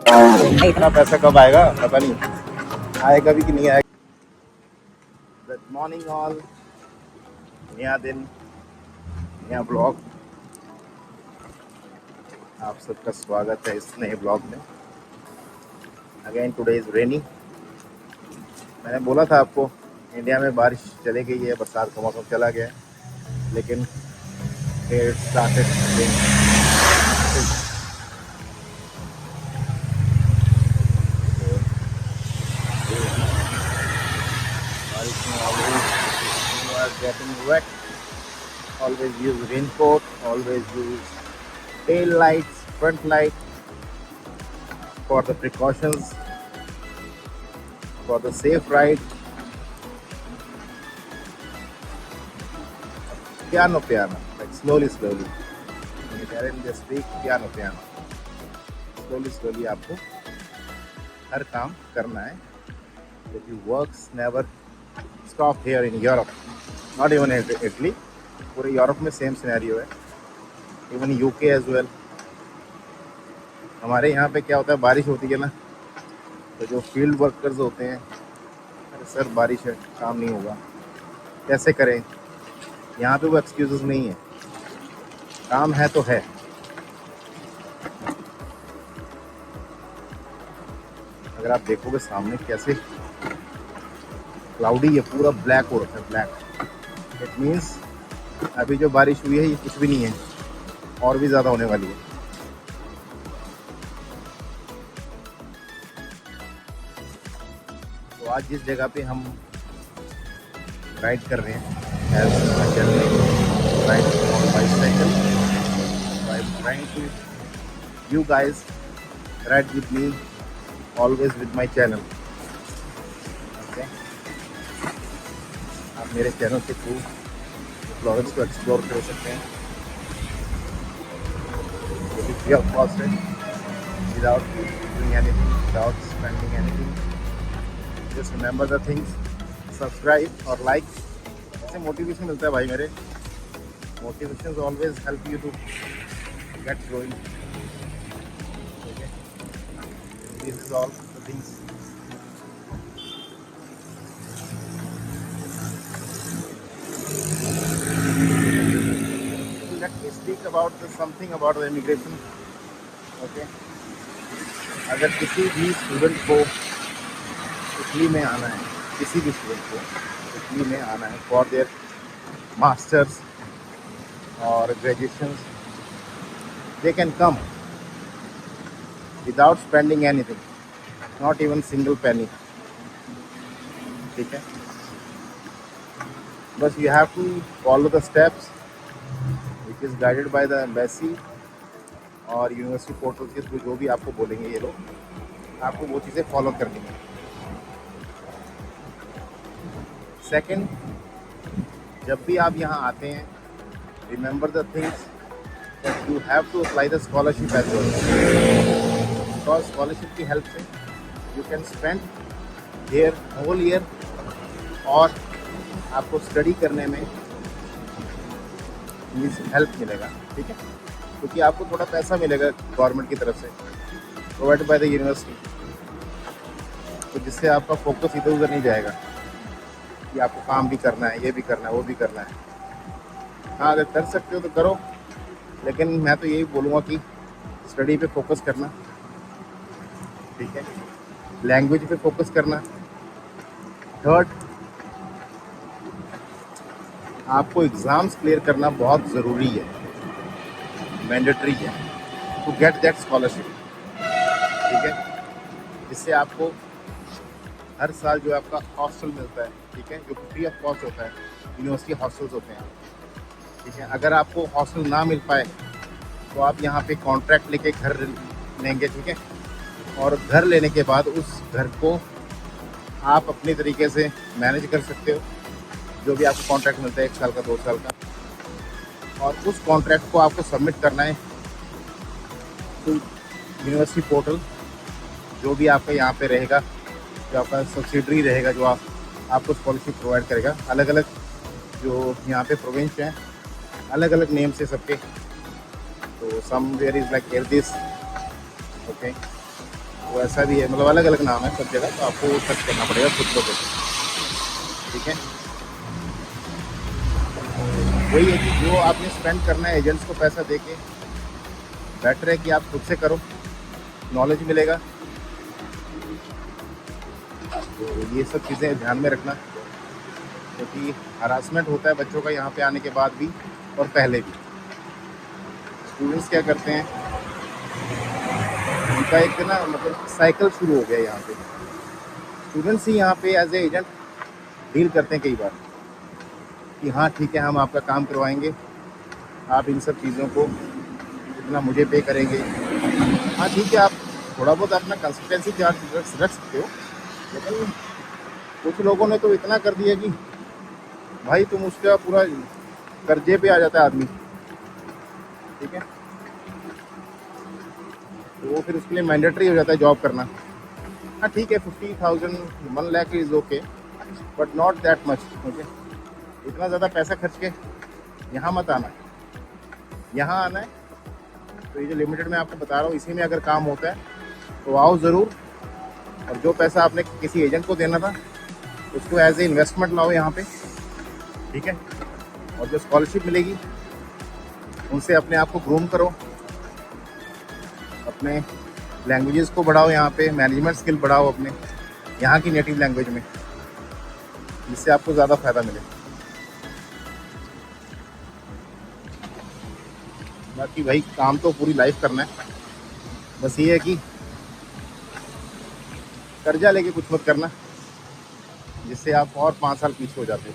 इतना पैसा कब आएगा पता नहीं, आएगा भी कि नहीं आएगा। गुड मॉर्निंग ऑल, नया दिन नया ब्लॉग, आप सबका स्वागत है इस नए ब्लॉग में। अगेन टुडे इज़ रेनी। मैंने बोला था आपको इंडिया में बारिश चले गई है, बरसात का मौसम चला गया है, लेकिन फिर started getting wet. Always use raincoat, always use tail lights, front light for the precautions, for the safe ride. Piano, like slowly. When you are in the speak, piano. Slowly आपको हर काम करना है. If you works never stop here in Europe, not even Italy. पूरे Europe में same scenario है, even UK as well. हमारे यहाँ पे क्या होता है, बारिश होती है ना, तो जो फील्ड वर्कर्स होते हैं, अरे सर बारिश है काम नहीं होगा, कैसे करें। यहाँ पे वो एक्सक्यूजेस नहीं है, काम है तो है। अगर आप देखोगे सामने कैसे क्लाउडी है, पूरा ब्लैक हो रखा है, ब्लैक। इट मीन्स अभी जो बारिश हुई है ये कुछ भी नहीं है, और भी ज़्यादा होने वाली है। तो आज जिस जगह पे हम राइड कर रहे हैं, ride on bicycle, I am trying to you guys ride with me, always with my channel. Okay, आप मेरे चैनल के थ्रू फ्लोरेंस को एक्सप्लोर कर सकते हैं, फ्री ऑफ कॉस्ट है, without doing anything, without spending anything. Just remember the things, subscribe और like. ऐसे मोटिवेशन मिलता है भाई मेरे, motivation always help you to get growing. Okay, this is all the things. Let me speak about something about the immigration. Okay, अगर किसी भी student को इटली में आना है, किसी भी स्टूडेंट को इटली में आना है फॉर देयर मास्टर्स और graduations, they can come without spending anything, not even single penny. ठीक है, बस you have to follow the steps which is guided by the embassy और यूनिवर्सिटी पोर्टल के थ्रू। जो भी आपको बोलेंगे ये लोग, आपको वो चीज़ें फॉलो करनी है। सेकंड, जब भी आप यहाँ आते हैं, remember the things that you have to apply the scholarship as well, because scholarship की हेल्प से you can spend here whole year, और आपको स्टडी करने में हेल्प मिलेगा। ठीक है, क्योंकि आपको थोड़ा पैसा मिलेगा गवर्नमेंट की तरफ से, प्रोवाइड बाय द यूनिवर्सिटी, तो जिससे आपका फोकस इधर उधर नहीं जाएगा कि आपको काम भी करना है, ये भी करना है, वो भी करना है। हाँ, अगर कर सकते हो तो करो, लेकिन मैं तो यही बोलूँगा कि स्टडी पे फोकस करना। ठीक है, लैंग्वेज पे फोकस करना। थर्ड, आपको एग्ज़ाम्स क्लियर करना बहुत ज़रूरी है, मैंडेटरी है, टू गेट दैट स्कॉलरशिप। ठीक है, जिससे आपको हर साल जो आपका हॉस्टल मिलता है, ठीक है, जो फ्री ऑफ कॉस्ट होता है, यूनिवर्सिटी हॉस्टल्स होते हैं। ठीक है, अगर आपको हॉस्टल ना मिल पाए तो आप यहाँ पे कॉन्ट्रैक्ट लेके घर लेंगे। ठीक है, और घर लेने के बाद उस घर को आप अपने तरीके से मैनेज कर सकते हो, जो भी आपको कॉन्ट्रैक्ट मिलता है, 1 साल का, 2 साल का, और उस कॉन्ट्रैक्ट को आपको सबमिट करना है टू यूनिवर्सिटी पोर्टल। जो भी आपका यहाँ पे रहेगा, जो आपका सब्सिडरी रहेगा, जो आपको स्कॉलरशिप प्रोवाइड करेगा, अलग अलग जो यहाँ पे प्रोविंस हैं, अलग अलग नेम से सबके। तो समवेयर इज़ लाइक एयरदिस, ओके, वो ऐसा भी है, मतलब अलग अलग नाम है सब जगह, तो आपको वो सर्च करना पड़ेगा खुद को। ठीक है, वही है कि जो आपने स्पेंड करना है एजेंट्स को पैसा दे के, बेटर है कि आप खुद से करो, नॉलेज मिलेगा। तो ये सब चीज़ें ध्यान में रखना, क्योंकि हरासमेंट होता है बच्चों का यहाँ पे आने के बाद भी और पहले भी। स्टूडेंट्स क्या करते हैं, उनका एक ना मतलब साइकिल शुरू हो गया यहाँ पे। स्टूडेंट्स ही यहाँ पे एज ए एजेंट डील करते हैं कई बार कि हाँ ठीक है, हम आपका काम करवाएंगे, आप इन सब चीज़ों को इतना मुझे पे करेंगे। हाँ ठीक है, आप थोड़ा बहुत अपना कंसल्टेंसी चार्ज रख सकते हो, लेकिन कुछ लोगों ने तो इतना कर दिया कि भाई तुम उसका पूरा कर्जे पे आ जाता है आदमी। ठीक है, तो वो फिर उसके लिए मैंडेटरी हो जाता है जॉब करना। हाँ ठीक है, 50,000 1 lakh is okay, but not that much. Okay, इतना ज़्यादा पैसा खर्च के यहाँ मत आना। यहाँ आना है तो ये जो लिमिटेड मैं आपको बता रहा हूँ, इसी में अगर काम होता है तो आओ ज़रूर। और जो पैसा आपने किसी एजेंट को देना था उसको एज ए इन्वेस्टमेंट लाओ यहाँ पे। ठीक है, और जो स्कॉलरशिप मिलेगी उनसे अपने आप को ग्रूम करो, अपने लैंग्वेजेस को बढ़ाओ, यहाँ पे मैनेजमेंट स्किल बढ़ाओ अपने यहाँ की नेटिव लैंग्वेज में, जिससे आपको ज़्यादा फ़ायदा मिले। बाकी भाई काम तो पूरी लाइफ करना है, बस ये है कि कर्जा लेके कुछ मत करना जिससे आप और 5 साल पीछे हो जाते हो।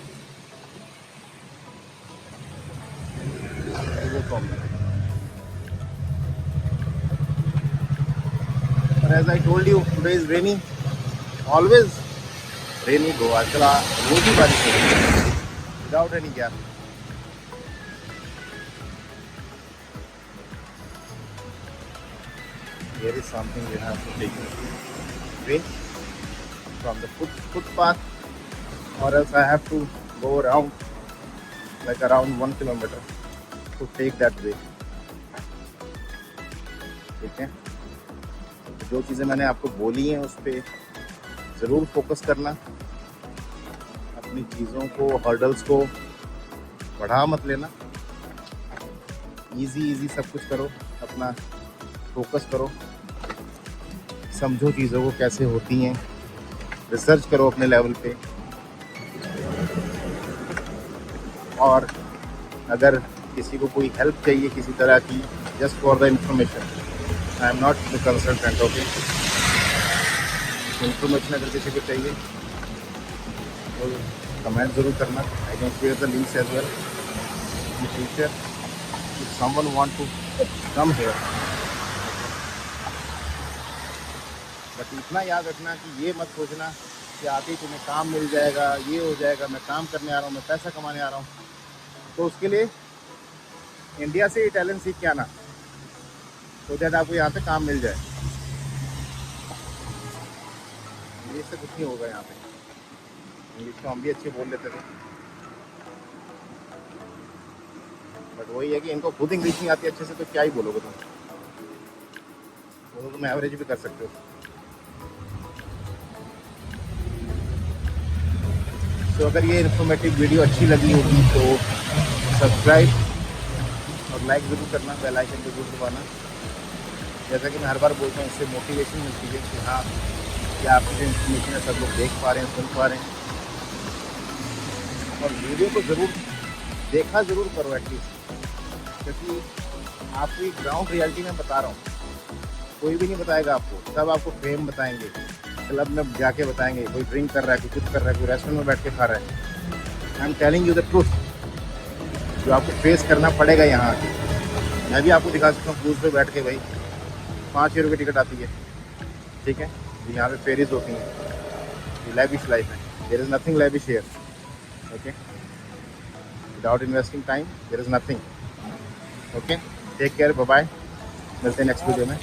वो प्रॉब्लम है। But as I told you, today is rainy. Always rainy go. आजकल रोज ही बारिश हो रही है without any gap. Here is something you have to take away from the footpath, or else I have to go around like around 1 kilometer to take that way. ठीक है, जो चीज़ें मैंने आपको बोली हैं उस पर ज़रूर फोकस करना। अपनी चीज़ों को, हर्डल्स को बढ़ा मत लेना। इजी सब कुछ करो, अपना फोकस करो, समझो चीज़ों को कैसे होती हैं, रिसर्च करो अपने लेवल पे। और अगर किसी को कोई हेल्प चाहिए किसी तरह की, just for the information, I am not the consultant. Okay, information अगर किसी को चाहिए तो कमेंट ज़रूर करना। I can share the links as well in future if someone want to come here. But इतना याद रखना कि ये मत सोचना कि आते ही तुम्हें काम मिल जाएगा, ये हो जाएगा, मैं काम करने आ रहा हूँ, मैं पैसा कमाने आ रहा हूँ। तो उसके लिए इंडिया से टैलेंट सीख के आना, तो दैट आपको यहाँ पे काम मिल जाए। इंग्लिश से कुछ नहीं होगा यहाँ पे, इंग्लिश तो हम भी अच्छे बोल लेते थे, बट वही है कि इनको खुद इंग्लिश नहीं आती अच्छे से, तो क्या ही बोलोगे तुम। वो तो तुम एवरेज भी कर सकते हो। तो अगर ये इन्फॉर्मेटिव वीडियो अच्छी लगी होगी तो सब्सक्राइब और लाइक ज़रूर करना, बेल आइकन को जरूर दबाना। जैसा कि मैं हर बार बोलता हूँ, इससे मोटिवेशन मिलती है कि हाँ, क्या आपकी जो इन्फॉर्मेशन है सब लोग देख पा रहे हैं, सुन पा रहे हैं। और वीडियो को ज़रूर देखा ज़रूर करो एटलीस्ट, क्योंकि आपकी ग्राउंड रियलिटी में बता रहा हूँ। कोई भी नहीं बताएगा आपको, सब आपको फेम बताएंगे, क्लब में जाके बताएंगे, कोई ड्रिंक कर रहा है, कोई कुछ कर रहा है, कोई रेस्टोरेंट में बैठ के खा रहा है। I am telling you the truth, जो आपको फेस करना पड़ेगा यहाँ आके। मैं भी आपको दिखा सकता हूँ क्रूज पे बैठ के, भाई 5 यूरो की टिकट आती है। ठीक है, यहाँ पे फेरीज होती हैं, ये लैविश लाइफ है। There is nothing lavish here. Okay, without investing time there is nothing. Okay, take care, bye bye, मिलते हैं नेक्स्ट वीडियो में।